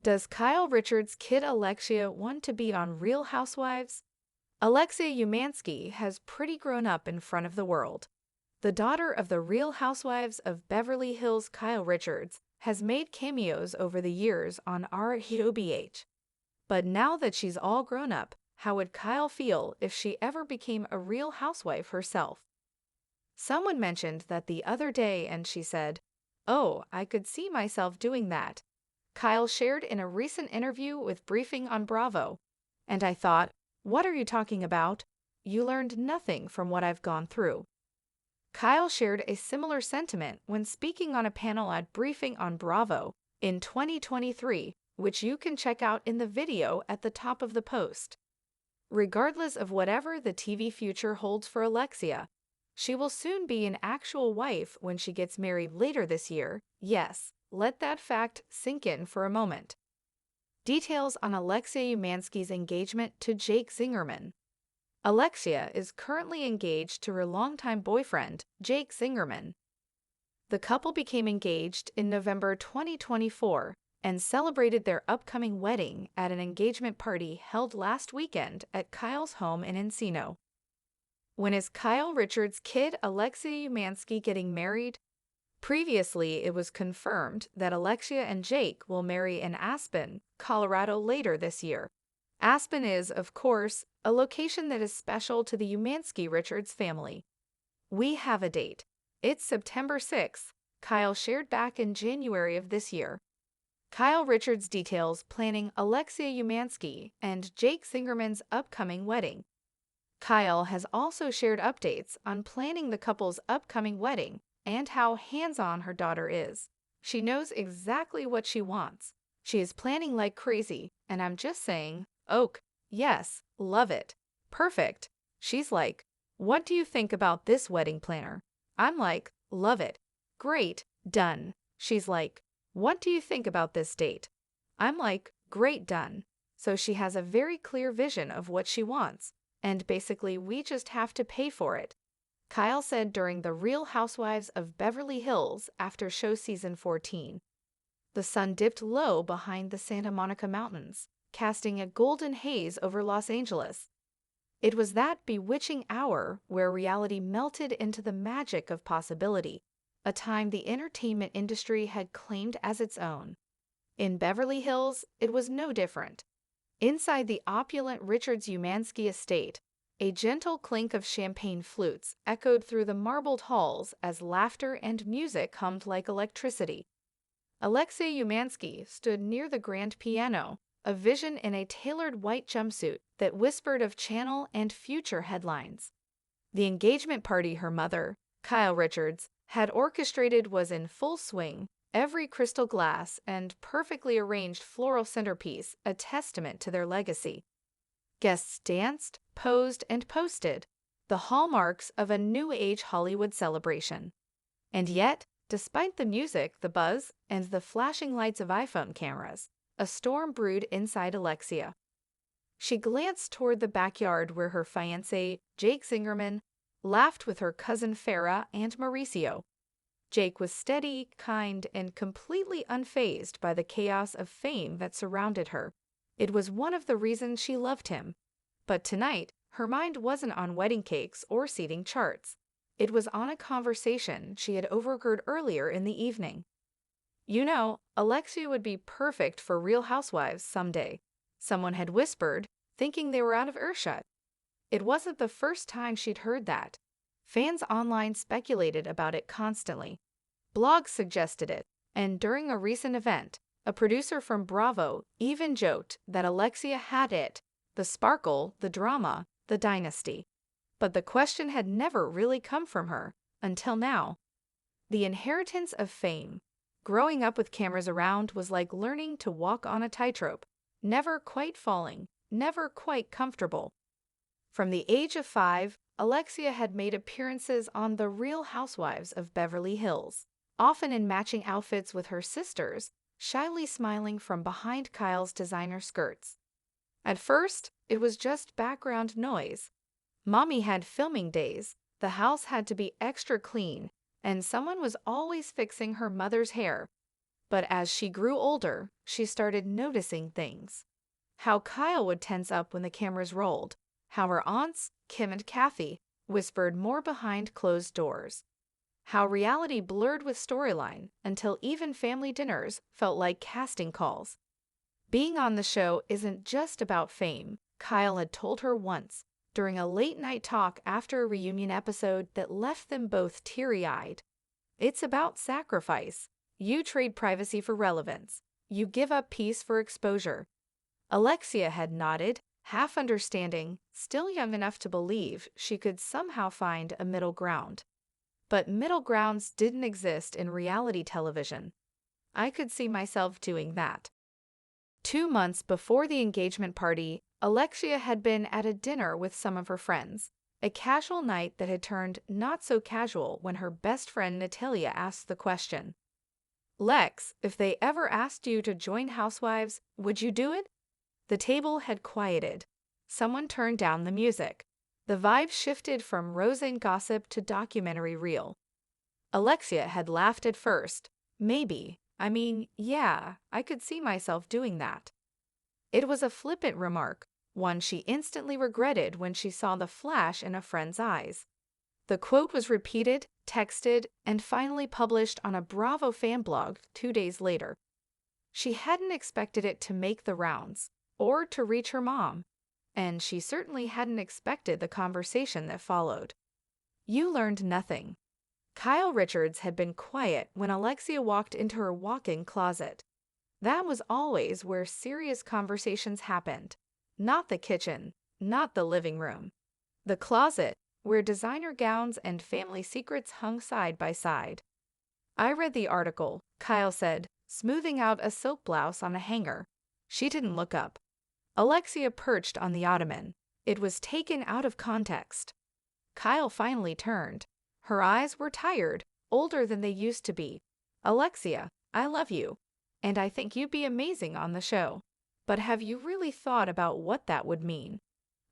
Does Kyle Richards' kid Alexia want to be on Real Housewives? Alexia Umansky has pretty grown up in front of the world. The daughter of the Real Housewives of Beverly Hills, Kyle Richards, has made cameos over the years on RHOBH. But now that she's all grown up, how would Kyle feel if she ever became a Real Housewife herself? Someone mentioned that the other day and she said, "Oh, I could see myself doing that." Kyle shared in a recent interview with Briefing on Bravo. And I thought, what are you talking about? You learned nothing from what I've gone through. Kyle shared a similar sentiment when speaking on a panel at Briefing on Bravo in 2023, which you can check out in the video at the top of the post. Regardless of whatever the TV future holds for Alexia, she will soon be an actual wife when she gets married later this year. Yes, let that fact sink in for a moment. Details on Alexia Umansky's engagement to Jake Zingerman. Alexia is currently engaged to her longtime boyfriend, Jake Zingerman. The couple became engaged in November 2024 and celebrated their upcoming wedding at an engagement party held last weekend at Kyle's home in Encino. When is Kyle Richards' kid Alexia Umansky getting married? Previously, it was confirmed that Alexia and Jake will marry in Aspen, Colorado later this year. Aspen is, of course, a location that is special to the Umansky Richards family. We have a date. It's September 6th, Kyle shared back in January of this year. Kyle Richards details planning Alexia Umansky and Jake Zingerman's upcoming wedding. Kyle has also shared updates on planning the couple's upcoming wedding and how hands-on her daughter is. She knows exactly what she wants. She is planning like crazy, and I'm just saying, "Oak, yes, love it. Perfect." She's like, "What do you think about this wedding planner?" I'm like, "Love it. Great, done." She's like, "What do you think about this date?" I'm like, "Great, done." So she has a very clear vision of what she wants, and basically we just have to pay for it. Kyle said during the Real Housewives of Beverly Hills after show season 14. The sun dipped low behind the Santa Monica Mountains, casting a golden haze over Los Angeles. It was that bewitching hour where reality melted into the magic of possibility, a time the entertainment industry had claimed as its own. In Beverly Hills, it was no different. Inside the opulent Richards-Umansky estate, a gentle clink of champagne flutes echoed through the marbled halls as laughter and music hummed like electricity. Alexia Umansky stood near the grand piano, a vision in a tailored white jumpsuit that whispered of channel and future headlines. The engagement party her mother, Kyle Richards, had orchestrated was in full swing, every crystal glass and perfectly arranged floral centerpiece a testament to their legacy. Guests danced, posed, and posted, the hallmarks of a new age Hollywood celebration. And yet, despite the music, the buzz, and the flashing lights of iPhone cameras, a storm brewed inside Alexia. She glanced toward the backyard where her fiancé, Jake Zingerman, laughed with her cousin Farrah and Mauricio. Jake was steady, kind, and completely unfazed by the chaos of fame that surrounded her. It was one of the reasons she loved him. But tonight, her mind wasn't on wedding cakes or seating charts. It was on a conversation she had overheard earlier in the evening. "You know, Alexia would be perfect for Real Housewives someday," someone had whispered, thinking they were out of earshot. It wasn't the first time she'd heard that. Fans online speculated about it constantly. Blogs suggested it, and during a recent event, a producer from Bravo even joked that Alexia had it, the sparkle, the drama, the dynasty. But the question had never really come from her, until now. The inheritance of fame. Growing up with cameras around was like learning to walk on a tightrope, never quite falling, never quite comfortable. From the age of 5, Alexia had made appearances on The Real Housewives of Beverly Hills, often in matching outfits with her sisters, shyly smiling from behind Kyle's designer skirts. At first, it was just background noise. Mommy had filming days, the house had to be extra clean, and someone was always fixing her mother's hair. But as she grew older, she started noticing things. How Kyle would tense up when the cameras rolled. How her aunts, Kim and Kathy, whispered more behind closed doors. How reality blurred with storyline until even family dinners felt like casting calls. Being on the show isn't just about fame, Kyle had told her once during a late-night talk after a reunion episode that left them both teary-eyed. It's about sacrifice. You trade privacy for relevance. You give up peace for exposure. Alexia had nodded, half understanding, still young enough to believe she could somehow find a middle ground. But middle grounds didn't exist in reality television. I could see myself doing that. 2 months before the engagement party, Alexia had been at a dinner with some of her friends, a casual night that had turned not so casual when her best friend Natalia asked the question, "Lex, if they ever asked you to join Housewives, would you do it?" The table had quieted. Someone turned down the music. The vibe shifted from rose gossip to documentary reel. Alexia had laughed at first. Maybe. Yeah, I could see myself doing that. It was a flippant remark, one she instantly regretted when she saw the flash in a friend's eyes. The quote was repeated, texted, and finally published on a Bravo fan blog 2 days later. She hadn't expected it to make the rounds, or to reach her mom, and she certainly hadn't expected the conversation that followed. You learned nothing. Kyle Richards had been quiet when Alexia walked into her walk-in closet. That was always where serious conversations happened. Not the kitchen, not the living room. The closet, where designer gowns and family secrets hung side by side. "I read the article," Kyle said, smoothing out a silk blouse on a hanger. She didn't look up. Alexia perched on the ottoman. It was taken out of context. Kyle finally turned. Her eyes were tired, older than they used to be. "Alexia, I love you, and I think you'd be amazing on the show. But have you really thought about what that would mean?"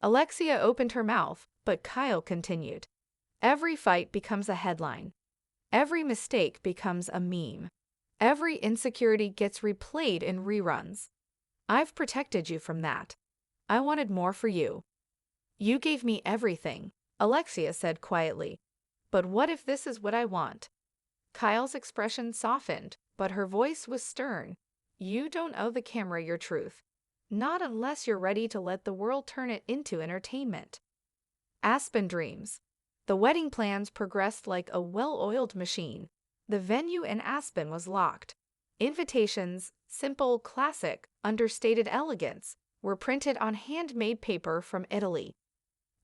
Alexia opened her mouth, but Kyle continued. "Every fight becomes a headline. Every mistake becomes a meme. Every insecurity gets replayed in reruns. I've protected you from that. I wanted more for you. You gave me everything," Alexia said quietly. "But what if this is what I want?" Kyle's expression softened, but her voice was stern. "You don't owe the camera your truth. Not unless you're ready to let the world turn it into entertainment." Aspen dreams. The wedding plans progressed like a well-oiled machine. The venue in Aspen was locked. Invitations, simple, classic, understated elegance, were printed on handmade paper from Italy.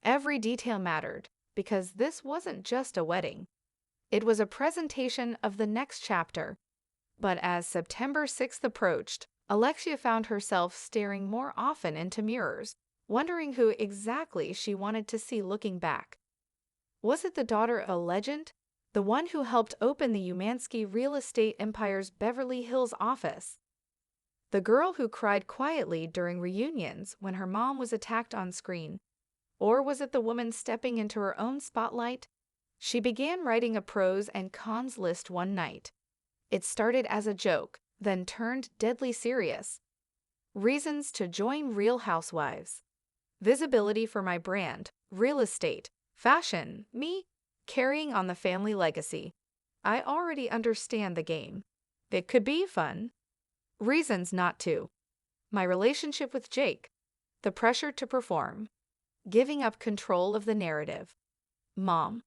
Every detail mattered, because this wasn't just a wedding. It was a presentation of the next chapter. But as September 6th approached, Alexia found herself staring more often into mirrors, wondering who exactly she wanted to see looking back. Was it the daughter of a legend? The one who helped open the Umansky real estate empire's Beverly Hills office? The girl who cried quietly during reunions when her mom was attacked on screen? Or was it the woman stepping into her own spotlight? She began writing a pros and cons list one night. It started as a joke, then turned deadly serious. Reasons to join Real Housewives. Visibility for my brand, real estate, fashion, me, carrying on the family legacy. I already understand the game. It could be fun. Reasons not to. My relationship with Jake. The pressure to perform. Giving up control of the narrative. Mom.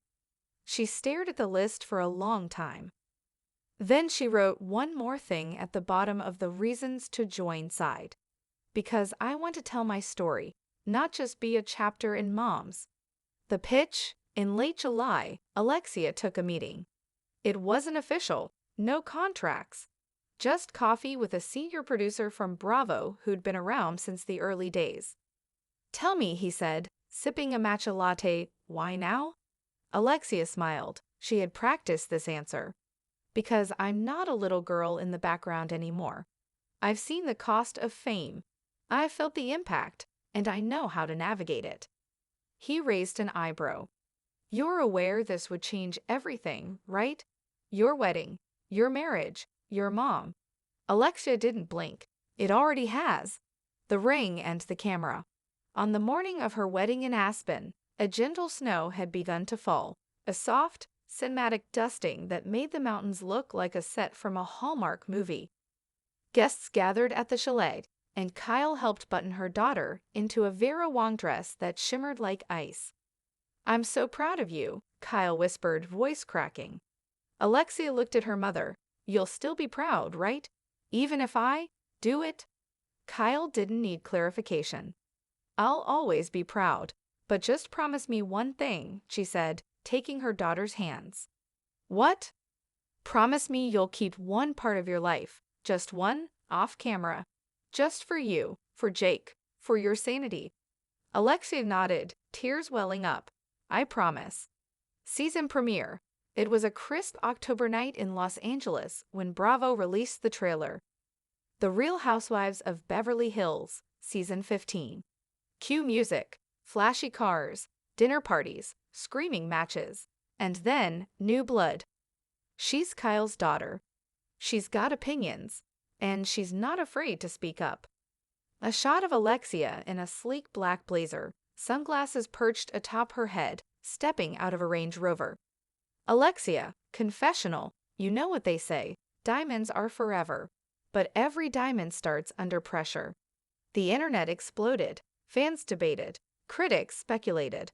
She stared at the list for a long time. Then she wrote one more thing at the bottom of the reasons to join side. Because I want to tell my story, not just be a chapter in Moms. The pitch? In late July, Alexia took a meeting. It wasn't official, no contracts. Just coffee with a senior producer from Bravo who'd been around since the early days. "Tell me," he said, sipping a matcha latte, "why now?" Alexia smiled. She had practiced this answer. "Because I'm not a little girl in the background anymore. I've seen the cost of fame. I've felt the impact, and I know how to navigate it." He raised an eyebrow. "You're aware this would change everything, right? Your wedding, your marriage, your mom. Alexia didn't blink. It already has. The ring and the camera. On the morning of her wedding in Aspen, a gentle snow had begun to fall, a soft, cinematic dusting that made the mountains look like a set from a Hallmark movie. Guests gathered at the chalet, and Kyle helped button her daughter into a Vera Wang dress that shimmered like ice. "I'm so proud of you," Kyle whispered, voice cracking. Alexia looked at her mother. "You'll still be proud, right? Even if I do it?" Kyle didn't need clarification. "I'll always be proud, but just promise me one thing," she said, taking her daughter's hands. "What?" "Promise me you'll keep one part of your life, just one, off camera. Just for you, for Jake, for your sanity." Alexia nodded, tears welling up. "I promise." Season premiere. It was a crisp October night in Los Angeles when Bravo released the trailer. The Real Housewives of Beverly Hills, Season 15. Cue music, flashy cars, dinner parties, screaming matches, and then new blood. She's Kyle's daughter. She's got opinions, and she's not afraid to speak up. A shot of Alexia in a sleek black blazer, sunglasses perched atop her head, stepping out of a Range Rover. "Alexia, confessional, you know what they say, diamonds are forever. But every diamond starts under pressure." The internet exploded. Fans debated. Critics speculated.